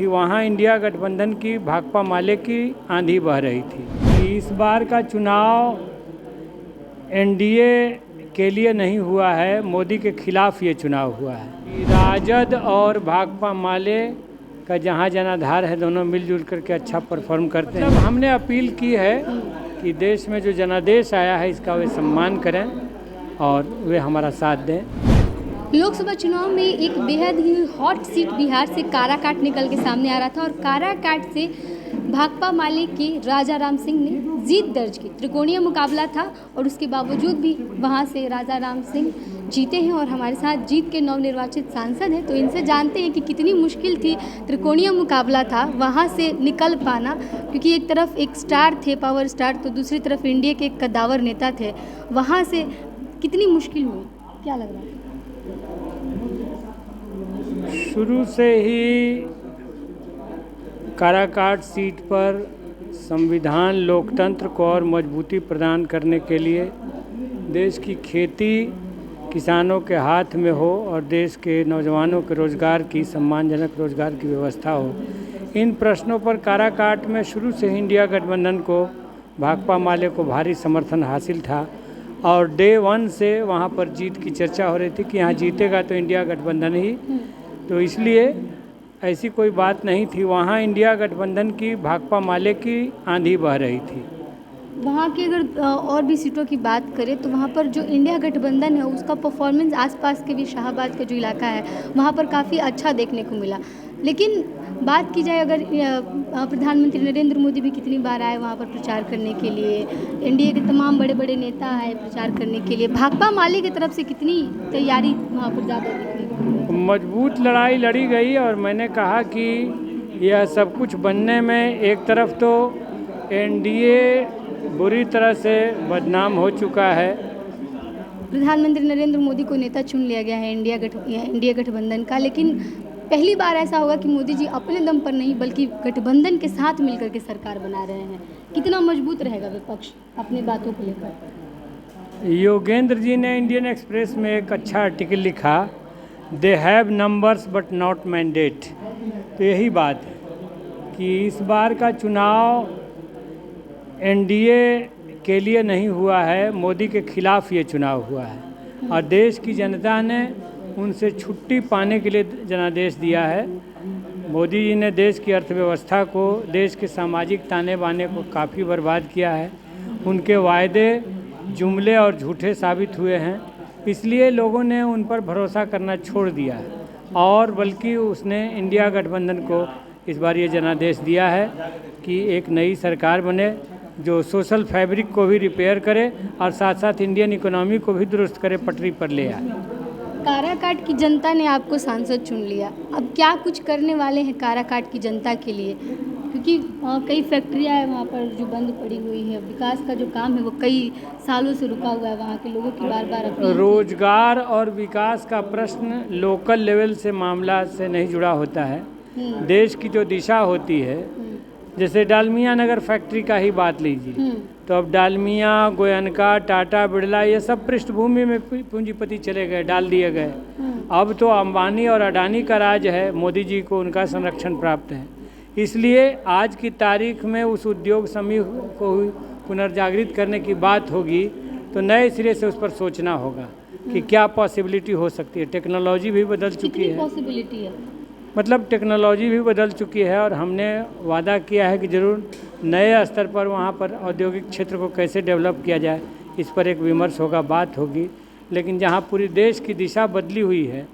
वहाँ इंडिया गठबंधन की भाकपा माले की आंधी बह रही थी कि इस बार का चुनाव एनडीए के लिए नहीं हुआ है, मोदी के खिलाफ ये चुनाव हुआ है। राजद और भाकपा माले का जहाँ जनाधार है, दोनों मिलजुल करके अच्छा परफॉर्म करते हैं। मतलब हमने अपील की है कि देश में जो जनादेश आया है इसका वे सम्मान करें और वे हमारा साथ दें। लोकसभा चुनाव में एक बेहद ही हॉट सीट बिहार से काराकाट निकल के सामने आ रहा था और काराकाट से भाकपा माले के राजा राम सिंह ने जीत दर्ज की। त्रिकोणीय मुकाबला था और उसके बावजूद भी वहां से राजा राम सिंह जीते हैं और हमारे साथ जीत के नवनिर्वाचित सांसद हैं, तो इनसे जानते हैं कि कितनी मुश्किल थी, त्रिकोणीय मुकाबला था वहां से निकल पाना, क्योंकि एक तरफ एक स्टार थे, पावर स्टार, तो दूसरी तरफ इंडिया के एक कद्दावर नेता थे। वहाँ से कितनी मुश्किल हुई, क्या लग रहा है? शुरू से ही काराकाट सीट पर संविधान लोकतंत्र को और मजबूती प्रदान करने के लिए देश की खेती किसानों के हाथ में हो और देश के नौजवानों के रोज़गार की, सम्मानजनक रोज़गार की व्यवस्था हो, इन प्रश्नों पर काराकाट में शुरू से ही इंडिया गठबंधन को, भाकपा माले को भारी समर्थन हासिल था और डे वन से वहाँ पर जीत की चर्चा हो रही थी कि यहाँ जीतेगा तो इंडिया गठबंधन ही। तो इसलिए ऐसी कोई बात नहीं थी, वहाँ इंडिया गठबंधन की भाकपा माले की आंधी बह रही थी। वहाँ की अगर और भी सीटों की बात करें तो वहाँ पर जो इंडिया गठबंधन है उसका परफॉर्मेंस आसपास के भी शाहबाद का जो इलाका है वहाँ पर काफ़ी अच्छा देखने को मिला। लेकिन बात की जाए अगर प्रधानमंत्री नरेंद्र मोदी भी कितनी बार आए वहाँ पर प्रचार करने के लिए, एनडीए के तमाम बड़े बड़े नेता आए प्रचार करने के लिए, भाकपा माले की तरफ से कितनी तैयारी वहाँ पर ज़्यादा दिखने को? मजबूत लड़ाई लड़ी गई और मैंने कहा कि यह सब कुछ बनने में एक तरफ तो एनडीए बुरी तरह से बदनाम हो चुका है। प्रधानमंत्री नरेंद्र मोदी को नेता चुन लिया गया है इंडिया गठबंधन का, लेकिन पहली बार ऐसा होगा कि मोदी जी अपने दम पर नहीं बल्कि गठबंधन के साथ मिलकर के सरकार बना रहे हैं। कितना मजबूत रहेगा विपक्ष अपनी बातों को लेकर? योगेंद्र जी ने इंडियन एक्सप्रेस में एक अच्छा आर्टिकल लिखा, they have numbers but not mandate. तो यही बात है कि इस बार का चुनाव एनडीए के लिए नहीं हुआ है, मोदी के खिलाफ ये चुनाव हुआ है और देश की जनता ने उनसे छुट्टी पाने के लिए जनादेश दिया है। मोदी जी ने देश की अर्थव्यवस्था को, देश के सामाजिक ताने बाने को काफ़ी बर्बाद किया है। उनके वायदे जुमले और झूठे साबित हुए हैं, इसलिए लोगों ने उन पर भरोसा करना छोड़ दिया है और बल्कि उसने इंडिया गठबंधन को इस बार ये जनादेश दिया है कि एक नई सरकार बने जो सोशल फैब्रिक को भी रिपेयर करे और साथ साथ इंडियन इकोनॉमी को भी दुरुस्त करे, पटरी पर ले आए। काराकाट की जनता ने आपको सांसद चुन लिया, अब क्या कुछ करने वाले हैं काराकाट की जनता के लिए? क्योंकि कई फैक्ट्रियां हैं वहाँ पर जो बंद पड़ी हुई है, विकास का जो काम है वो कई सालों से रुका हुआ है, वहाँ के लोगों की बार बार अपील। रोजगार और विकास का प्रश्न लोकल लेवल से मामला से नहीं जुड़ा होता है। देश की जो दिशा होती है, जैसे डालमिया नगर फैक्ट्री का ही बात लीजिए, तो अब डालमिया, गोयनका, टाटा, बिरला ये सब पृष्ठभूमि में पूंजीपति चले गए, डाल दिए गए। अब तो अंबानी और अडानी का राज है, मोदी जी को उनका संरक्षण प्राप्त है। इसलिए आज की तारीख में उस उद्योग समूह को पुनर्जागृत करने की बात होगी तो नए सिरे से उस पर सोचना होगा कि क्या पॉसिबिलिटी हो सकती है। टेक्नोलॉजी भी बदल चुकी है, पॉसिबिलिटी है मतलब टेक्नोलॉजी भी बदल चुकी है और हमने वादा किया है कि ज़रूर नए स्तर पर वहाँ पर औद्योगिक क्षेत्र को कैसे डेवलप किया जाए, इस पर एक विमर्श होगा, बात होगी। लेकिन जहाँ पूरी देश की दिशा बदली हुई है,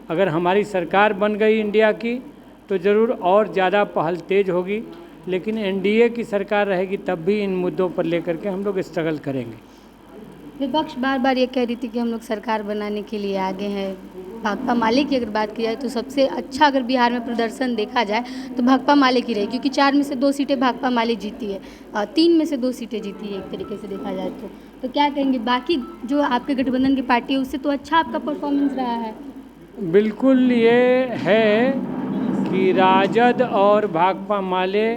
अगर हमारी सरकार बन गई इंडिया की तो ज़रूर और ज़्यादा पहल तेज होगी, लेकिन एनडीए की सरकार रहेगी तब भी इन मुद्दों पर लेकर के हम लोग स्ट्रगल करेंगे। विपक्ष बार बार ये कह रही थी कि हम लोग सरकार बनाने के लिए आगे हैं। भाकपा माले की अगर बात की जाए तो सबसे अच्छा अगर बिहार में प्रदर्शन देखा जाए तो भाकपा माले की रही, क्योंकि 4 में से 2 सीटें भाकपा माले जीती है और 3 में से 2 सीटें जीती है एक तरीके से देखा जाए तो क्या कहेंगे? बाकी जो आपके गठबंधन की पार्टी है उससे तो अच्छा आपका परफॉर्मेंस रहा है। बिल्कुल, ये है कि राजद और भाकपा माले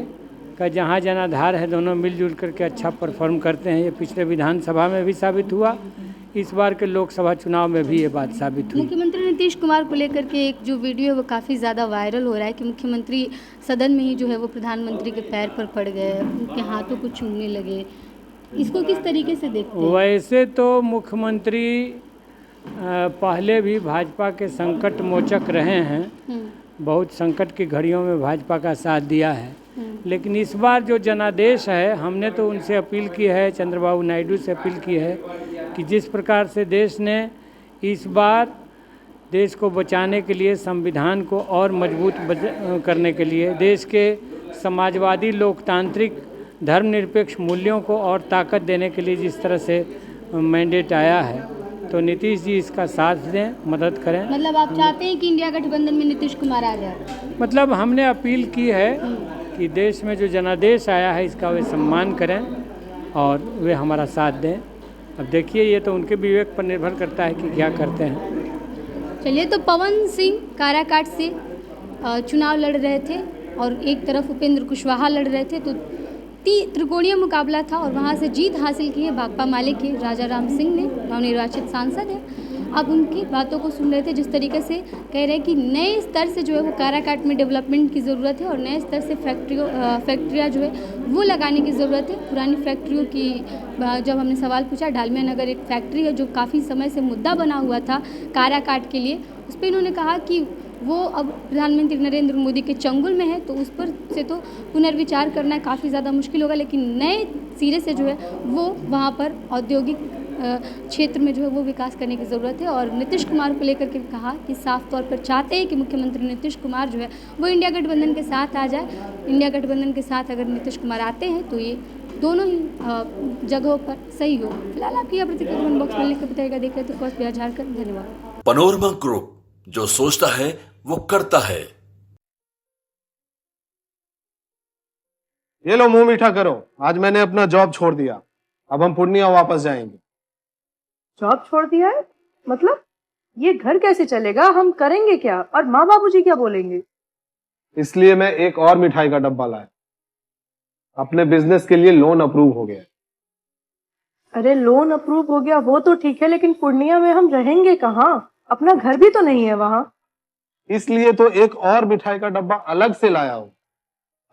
का जहाँ जनाधार है, दोनों मिलजुल करके अच्छा परफॉर्म करते हैं। ये पिछले विधानसभा में भी साबित हुआ, इस बार के लोकसभा चुनाव में भी ये बात साबित हुई। मुख्यमंत्री नीतीश कुमार को लेकर के एक जो वीडियो है वो काफ़ी ज़्यादा वायरल हो रहा है कि मुख्यमंत्री सदन में ही जो है वो प्रधानमंत्री के पैर पर पड़ गए, उनके हाथों को चूमने लगे। इसको किस तरीके से देखते हैं? वैसे तो मुख्यमंत्री पहले भी भाजपा के संकट मोचक रहे हैं, बहुत संकट की घड़ियों में भाजपा का साथ दिया है। लेकिन इस बार जो जनादेश है, हमने तो उनसे अपील की है, चंद्रबाबू नायडू से अपील की है कि जिस प्रकार से देश ने इस बार देश को बचाने के लिए, संविधान को और मजबूत करने के लिए, देश के समाजवादी लोकतांत्रिक धर्मनिरपेक्ष मूल्यों को और ताकत देने के लिए जिस तरह से मैंडेट आया है, तो नीतीश जी इसका साथ दें, मदद करें। मतलब आप चाहते हैं कि इंडिया गठबंधन में नीतीश कुमार आ जाए? मतलब हमने अपील की है कि देश में जो जनादेश आया है इसका वे सम्मान करें और वे हमारा साथ दें। अब देखिए, ये तो उनके विवेक पर निर्भर करता है कि क्या करते हैं। चलिए, तो पवन सिंह काराकाट से चुनाव लड़ रहे थे और एक तरफ उपेंद्र कुशवाहा लड़ रहे थे, तो त्रिकोणीय मुकाबला था और वहां से जीत हासिल की है भाकपा माले के राजा राम सिंह ने, नवनिर्वाचित सांसद है। अब उनकी बातों को सुन रहे थे, जिस तरीके से कह रहे हैं कि नए स्तर से जो है वो काराकाट में डेवलपमेंट की ज़रूरत है और नए स्तर से फैक्ट्रियाँ जो है वो लगाने की ज़रूरत है। पुरानी फैक्ट्रियों की जब हमने सवाल पूछा, डालमिया नगर एक फैक्ट्री है जो काफ़ी समय से मुद्दा बना हुआ था काराकाट के लिए, उस पर इन्होंने कहा कि वो अब प्रधानमंत्री नरेंद्र मोदी के चंगुल में है, तो उस पर से तो पुनर्विचार करना काफ़ी ज़्यादा मुश्किल होगा। लेकिन नए सिरे से जो है वो वहाँ पर औद्योगिक क्षेत्र में जो है वो विकास करने की ज़रूरत है। और नीतीश कुमार को लेकर के कहा कि साफ तौर पर चाहते हैं कि मुख्यमंत्री नीतीश कुमार जो है वो इंडिया गठबंधन के साथ आ जाए। इंडिया गठबंधन के साथ अगर नीतीश कुमार आते हैं तो ये दोनों ही जगहों पर सही हो। फिलहाल आपकी यह प्रतिक्रिया कमेंट बॉक्स में लिख के बताइएगा। देख रहे थे फर्स्ट बिहार झारखंड। धन्यवाद। पनोरमा ग्रुप, जो सोचता है वो करता है। ये लो, मुंह मीठा करो। आज मैंने अपना जॉब छोड़ दिया, अब हम पूर्णिया वापस जाएंगे। जॉब छोड़ दिया है? मतलब ये घर कैसे चलेगा? हम करेंगे क्या? और माँ बाबूजी क्या बोलेंगे? इसलिए मैं एक और मिठाई का डब्बा लाया। अपने बिजनेस के लिए लोन अप्रूव हो गया। अरे लोन अप्रूव हो गया वो तो ठीक है, लेकिन पूर्णिया में हम रहेंगे कहाँ? अपना घर भी तो नहीं है वहाँ। इसलिए तो एक और मिठाई का डब्बा अलग से लाया हूँ।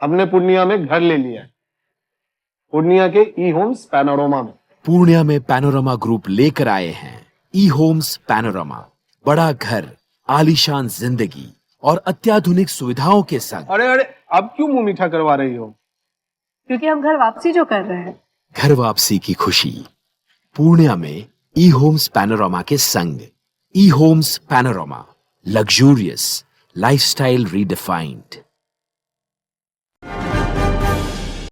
हमने पूर्णिया में घर ले लिया है, पूर्णिया के ई होम्स पैनोरमा में। पूर्णिया में पैनोरमा ग्रुप लेकर आए हैं ई होम्स पैनोरमा। बड़ा घर, आलीशान जिंदगी और अत्याधुनिक सुविधाओं के संग। अरे अरे, अब क्यों मुंह मीठा करवा रही हो? क्योंकि हम घर वापसी जो कर रहे हैं। घर वापसी की खुशी पूर्णिया में ई होम्स पैनोरमा के संग। E Homes Panorama, luxurious lifestyle redefined.